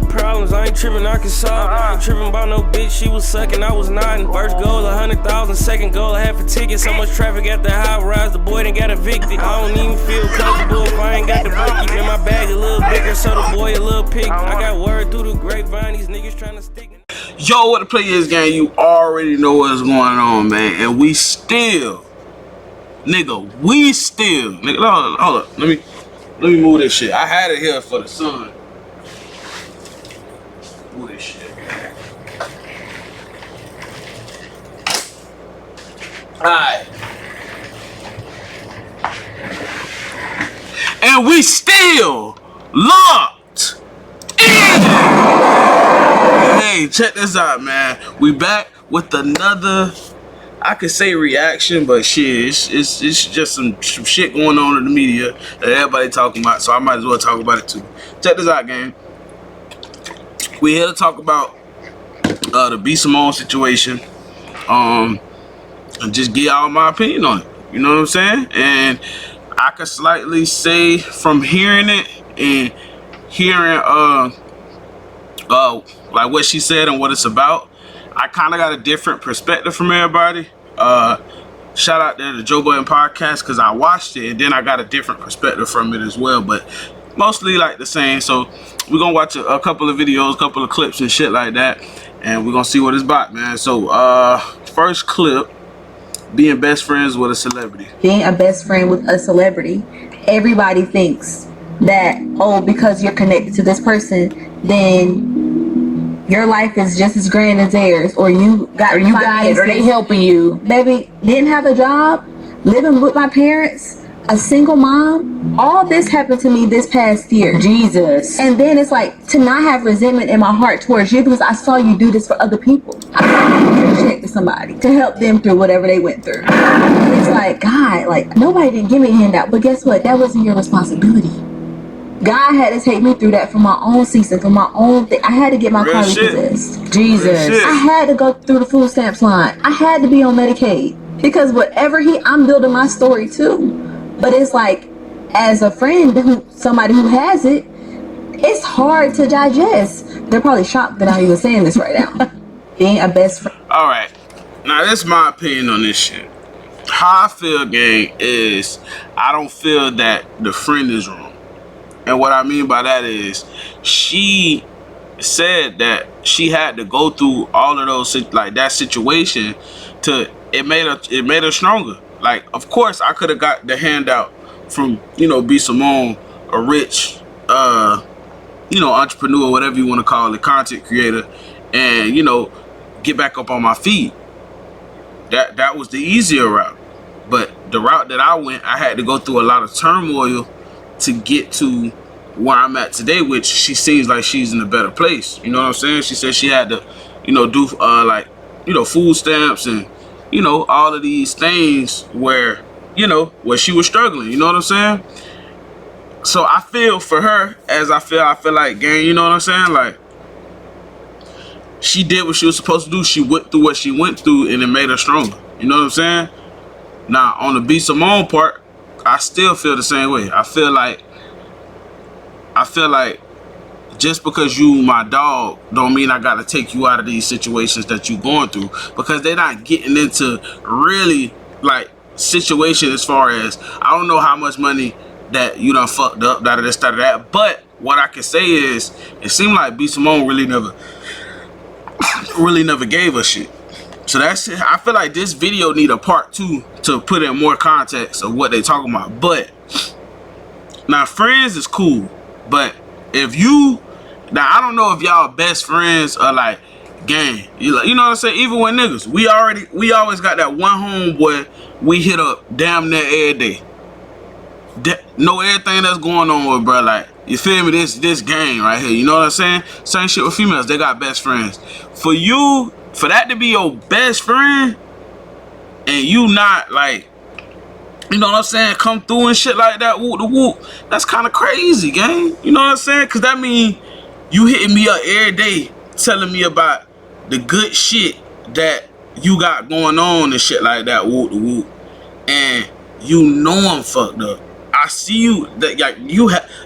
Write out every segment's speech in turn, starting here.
more problems. I ain't tripping, I can solve. I ain't tripping about no bitch, she was sucking, I was nodding. First goal, 100,000. Second goal, half a ticket. So much traffic at the high rise, the boy done got evicted. I don't even feel comfortable if I ain't got the bookie. In my bag a little bigger, so the boy a little pig. I got word through the grapevine, these niggas trying to stick. Yo, what the play is, gang? You already know what's going on, man. And we still, nigga, hold up. Let me move this shit. I had it here for the sun. Move this shit. Alright. And we still locked in. Hey, check this out, man. We back with another, I could say reaction, but shit, it's just some shit going on in the media that everybody talking about, so I might as well talk about it too. Check this out, gang. We here to talk about the Bsimone situation, and just give y'all my opinion on it. You know what I'm saying? And I could slightly say from hearing it and hearing like what she said and what it's about, I kind of got a different perspective from everybody. Shout out there to Joe Budden Podcast, because I watched it and then I got a different perspective from it as well, but mostly like the same. So we're gonna watch a couple of videos, a couple of clips and shit like that, and we're gonna see what it's about, man. So first clip, being best friends with a celebrity. Being a best friend with a celebrity, everybody thinks that, oh, because you're connected to this person, then your life is just as grand as theirs, or you got it, or they helping you. Baby, didn't have a job, living with my parents, a single mom. All this happened to me this past year. Jesus. And then it's like, to not have resentment in my heart towards you because I saw you do this for other people. I saw you check to somebody to help them through whatever they went through. And it's like, God, like, nobody didn't give me a handout, but guess what? That wasn't your responsibility. God had to take me through that for my own season, for my own thing. I had to get my car repossessed. Jesus. I had to go through the food stamps line. I had to be on Medicaid. Because whatever I'm building my story too. But it's like, as a friend, somebody who has it, it's hard to digest. They're probably shocked that I'm even saying this right now. Being a best friend. Alright. Now, that's my opinion on this shit. How I feel, gang, is I don't feel that the friend is wrong. And what I mean by that is, she said that she had to go through all of those, like that situation, to it made her stronger. Like, of course, I could have got the handout from, you know, Bsimone, a rich, you know, entrepreneur, whatever you want to call it, content creator, and, you know, get back up on my feet. That was the easier route. But the route that I went, I had to go through a lot of turmoil to get to where I'm at today, which she seems like she's in a better place. You know what I'm saying? She said she had to, you know, do like, you know, food stamps and, you know, all of these things where, you know, where she was struggling. You know what I'm saying? So I feel for her as I feel like, gang, you know what I'm saying? Like, she did what she was supposed to do. She went through what she went through and it made her stronger. You know what I'm saying? Now, on the Bsimone part, I still feel the same way. I feel like just because you my dog don't mean I gotta take you out of these situations that you going through, because they're not getting into really like situation as far as, I don't know how much money that you done fucked up, that of this, that of that. But what I can say is, it seemed like Bsimone really never gave us shit. So that's it. I feel like this video need a part 2 to put in more context of what they talking about. But now, friends is cool, but if you, now I don't know if y'all best friends are like gang. You know what I'm saying? Even with niggas, we always got that one homeboy we hit up damn near every day. Know everything that's going on with, bro. Like, you feel me? This gang right here. You know what I'm saying? Same shit with females. They got best friends. For you, for that to be your best friend, and you not like, you know what I'm saying, come through and shit like that, whoop the whoop, that's kind of crazy, gang. You know what I'm saying? Because that mean you hitting me up every day telling me about the good shit that you got going on and shit like that, whoop the whoop, and you know I'm fucked up. I see you, that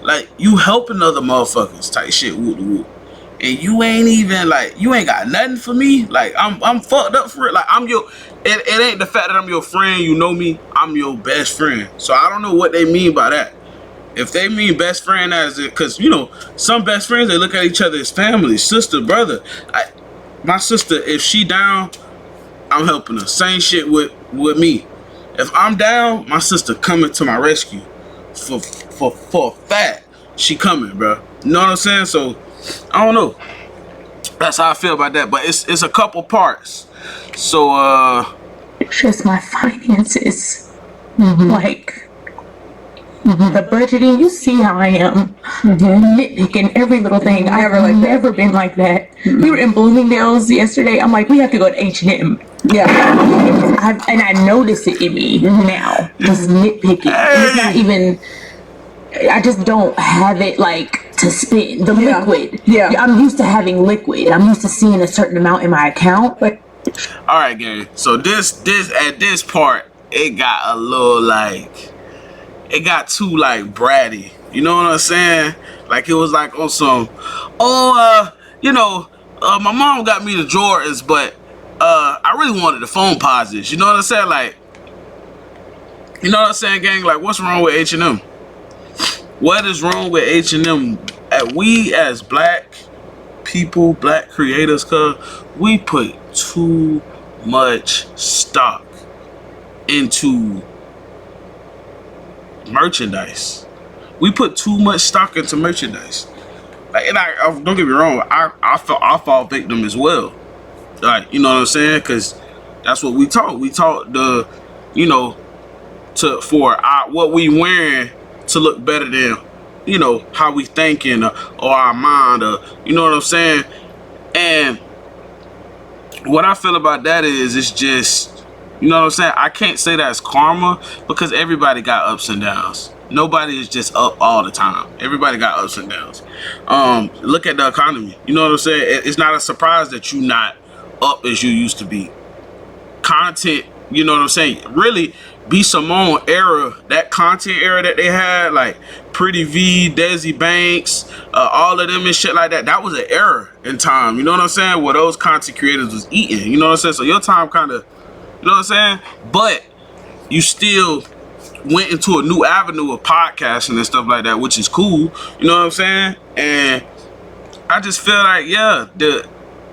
like you helping other motherfuckers type shit, whoop the whoop, and you ain't even like, you ain't got nothing for me. Like I'm fucked up for it. Like I'm your, it ain't the fact that I'm your friend, you know me, I'm your best friend. So I don't know what they mean by that. If they mean best friend as it, because you know, some best friends, they look at each other as family, sister, brother. My sister, if she down, I'm helping her. Same shit with me. If I'm down, my sister coming to my rescue. For a fact, she coming, bro. You know what I'm saying? So I don't know. That's how I feel about that. But it's a couple parts. So it's just my finances. Like the budgeting, you see how I am. Nitpicking every little thing. I've never been like that. We were in Bloomingdale's yesterday. I'm like, we have to go to H&M. Yeah. And I notice it in me now. Just nitpicking. It's not even, I just don't have it like to spend the liquid. Yeah. I'm used to having liquid. I'm used to seeing a certain amount in my account. But all right, gang. So this at this part, it got a little like, it got too like bratty. You know what I'm saying? Like it was like on some, you know, my mom got me the Jordans, but I really wanted the phone positives. You know what I'm saying? Like, you know what I'm saying, gang? Like, what's wrong with H&M? What is wrong with H&M? We as black people, black creators, cause we put too much stock into merchandise. We put too much stock into merchandise. Like, and I don't get me wrong, I fall victim as well. Like, you know what I'm saying? Because that's what we taught. We taught the, you know, for what we wearing to look better than, you know, how we thinking or our mind, or you know what I'm saying. And what I feel about that is, it's just, you know what I'm saying, I can't say that's karma, because everybody got ups and downs. Nobody is just up all the time. Everybody got ups and downs. Look at the economy. You know what I'm saying? It's not a surprise that you not up as you used to be. Content, you know what I'm saying? Really, Bsimone era, that content era that they had, like Pretty V, Desi Banks, all of them and shit like that, that was an era in time, you know what I'm saying, where those content creators was eating, you know what I'm saying? So your time kind of, you know what I'm saying? But you still went into a new avenue of podcasting and stuff like that, which is cool, you know what I'm saying? And I just feel like, yeah, the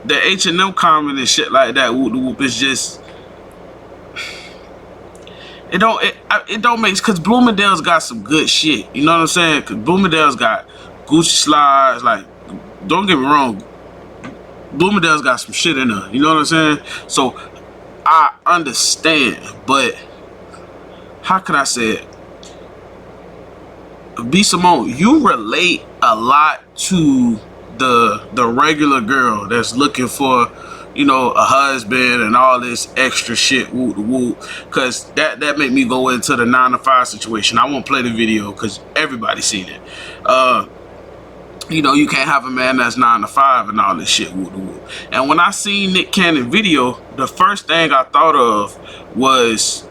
H&M comment and shit like that, whoop is just, it don't make, because Bloomingdale's got some good shit, you know what I'm saying? Because Bloomingdale's got Gucci slides, like, don't get me wrong, Bloomingdale's got some shit in there, you know what I'm saying? So I understand, but how can I say it? Bsimone, you relate a lot to the regular girl that's looking for, you know, a husband and all this extra shit, whoop. Cause that made me go into the 9-to-5 situation. I won't play the video because everybody's seen it. You know, you can't have a man that's 9-to-5 and all this shit, whoop. And when I seen Nick Cannon video, the first thing I thought of was,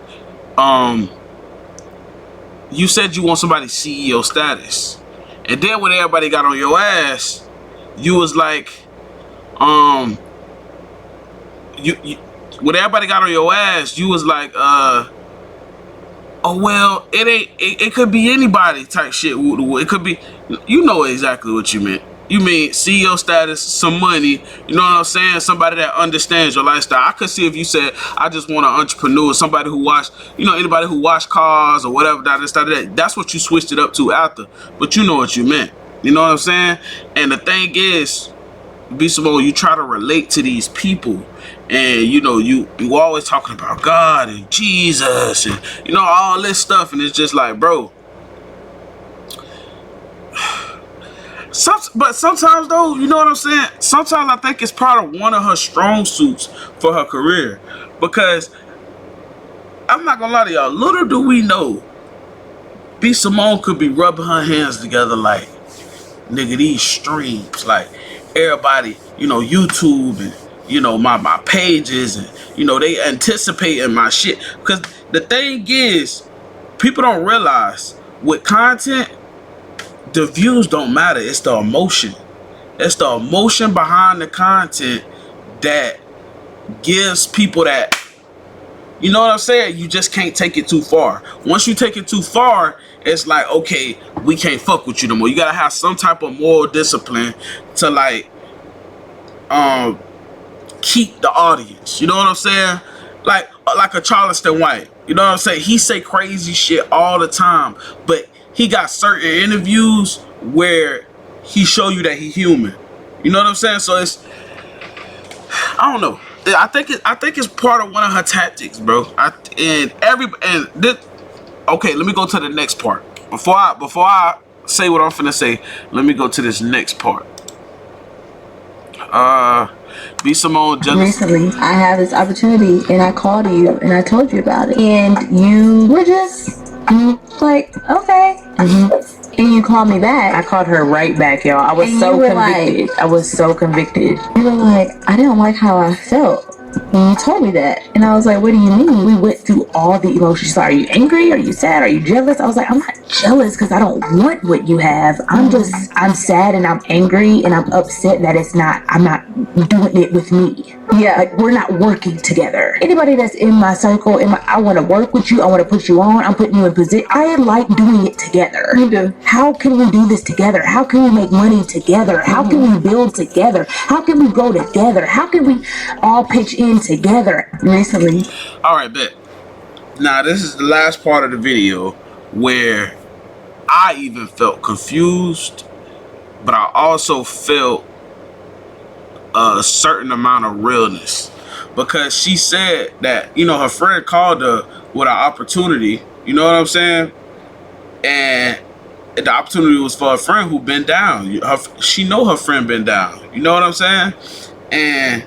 you said you want somebody's CEO status, and then when everybody got on your ass, you was like, when everybody got on your ass, you was like, oh well, it could be anybody type shit. It could be, you know exactly what you meant. You mean CEO status, some money, you know what I'm saying? Somebody that understands your lifestyle. I could see if you said, I just want an entrepreneur, somebody who watch, you know, anybody who watch cars or whatever, that's what you switched it up to after. But you know what you meant. You know what I'm saying? And the thing is, Bsimone, you try to relate to these people, and you know, you always talking about God and Jesus and, you know, all this stuff, and it's just like, bro, but sometimes though, you know what I'm saying, sometimes I think it's part of one of her strong suits for her career, because I'm not gonna lie to y'all, little do we know, Bsimone could be rubbing her hands together like, nigga, these streams, like everybody, you know, YouTube and, you know, my pages, and, you know, they anticipating my shit. Because the thing is, people don't realize with content, the views don't matter, it's the emotion. It's the emotion behind the content that gives people that, you know what I'm saying? You just can't take it too far. Once you take it too far, it's like, okay, we can't fuck with you no more. You gotta have some type of moral discipline to like keep the audience. You know what I'm saying? Like a Charleston White. You know what I'm saying? He say crazy shit all the time, but he got certain interviews where he show you that he human. You know what I'm saying? So it's, I don't know. I think it's part of one of her tactics, bro. Okay, let me go to the next part. Before I say what I'm finna say, let me go to this next part. Bsimone jealous. Recently, I had this opportunity and I called you and I told you about it. And you were just like, okay. And you called me back. I called her right back, y'all. I was so convicted. I was so convicted. You were like, I didn't like how I felt when you told me that. And I was like, what do you mean? We went through all the emotions. She's like, are you angry? Are you sad? Are you jealous? I was like, I'm not jealous because I don't want what you have. I'm sad and I'm angry and I'm upset that I'm not doing it with me. Yeah, like we're not working together. Anybody that's in my circle, I want to work with you. I want to put you on. I'm putting you in position. I like doing it together. You do. How can we do this together? How can we make money together? How can we build together? How can we grow together? How can we all pitch in together? Recently. All right, bet. Now this is the last part of the video where I even felt confused, but I also felt a certain amount of realness, because she said that, you know, her friend called her with an opportunity, you know what I'm saying, and the opportunity was for a friend who been down. She know her friend been down, you know what I'm saying, and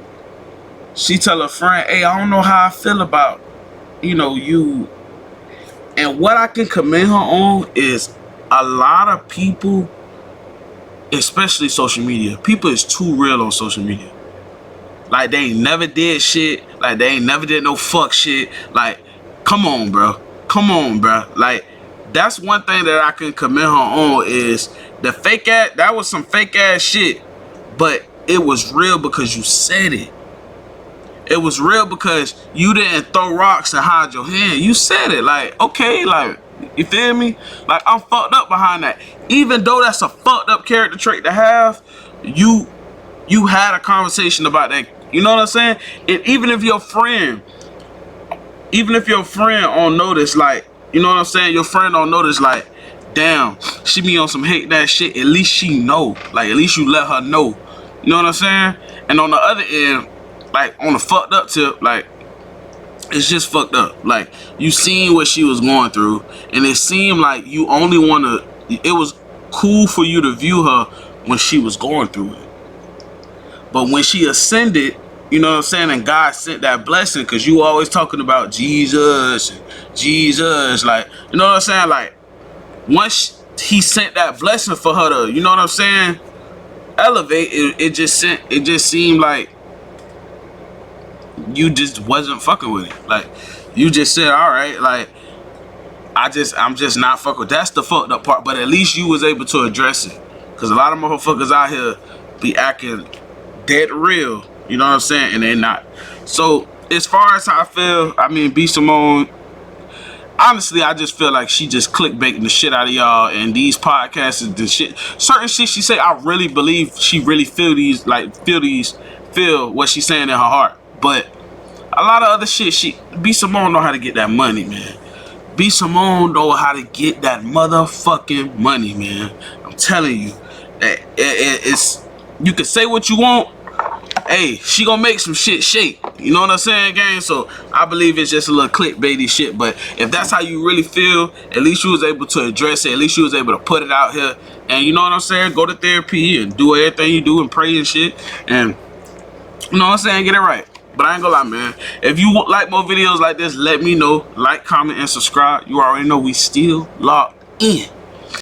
she tell her friend, hey, I don't know how I feel about, you know, you. And what I can commend her on is a lot of people, especially social media, people is too real on social media. Like, they ain't never did shit. Like, they ain't never did no fuck shit. Like, come on, bro. Come on, bro. Like, that's one thing that I can commend her on is the fake ass. That was some fake ass shit, but it was real because you said it. It was real because you didn't throw rocks and hide your hand. You said it. Like, okay, like, you feel me? Like, I'm fucked up behind that. Even though that's a fucked up character trait to have, you had a conversation about that. You know what I'm saying? And even if your friend on notice, like, you know what I'm saying? Your friend on notice, like, damn, she be on some hate that shit. At least she know. Like, at least you let her know. You know what I'm saying? And on the other end, like, on the fucked up tip, like, it's just fucked up. Like, you seen what she was going through, and it seemed like you only want to, it was cool for you to view her when she was going through it. But when she ascended, you know what I'm saying, and God sent that blessing, because you always talking about Jesus, like, you know what I'm saying? Like, once he sent that blessing for her to, you know what I'm saying, elevate, it just seemed like you just wasn't fucking with it. Like, you just said, all right, like, I'm just not fucking with. That's the fucked up part. But at least you was able to address it, because a lot of motherfuckers out here be acting dead real, you know what I'm saying, and they're not. So as far as how I feel, I mean, Bsimone, honestly, I just feel like she just clickbaiting the shit out of y'all, and these podcasts and the shit, certain shit she say, I really believe she really feel what she's saying in her heart. But a lot of other shit, Bsimone know how to get that money, man. Bsimone know how to get that motherfucking money, man. I'm telling you, it's, you can say what you want. Hey, she gonna make some shit shake. You know what I'm saying, gang? So I believe it's just a little clickbaity shit. But if that's how you really feel, at least you was able to address it. At least you was able to put it out here. And you know what I'm saying? Go to therapy and do everything you do and pray and shit. And you know what I'm saying? Get it right. But I ain't gonna lie, man. If you like more videos like this, let me know. Like, comment, and subscribe. You already know we still locked in.